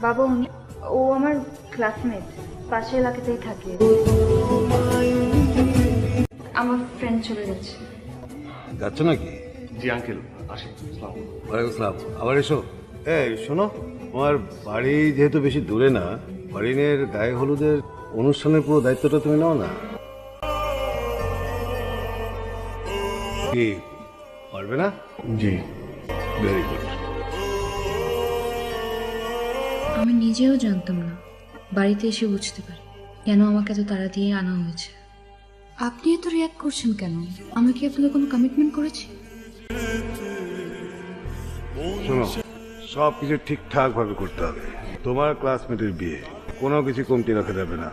বাবা ও আমার ক্লাসমেট, পাশের এলাকাতেই থাকে। আমার ফ্রেন্ড চলে যাচ্ছে। যাচ্ছ নাকি? জি আঙ্কেল, আসি। ওয়ালাইকুম আসসালাম। আবার এসো। এই শোনো, তোমার বাড়ি যেহেতু বেশি দূরে না, বাড়িনের গায়ে হলুদের অনুষ্ঠানের পুরো দায়িত্বটা তুমি নাও না। কি পারবে না? জি। Very good. আমি নিজেও জানতাম না, বাড়িতে এসে বুঝতে পারি কেন আমাকে এত তাড়া দিয়ে আনা হয়েছে। আপনি এত রিয়াক্ট করছেন কেন? আমি কি আপনাকে কোনো কমিটমেন্ট করেছি? শোনো, সব কিছু ঠিকঠাক ভাবে করতে হবে। তোমার ক্লাসমেটের বিয়ে, কোনো কিছু কমতি রাখা যাবে না।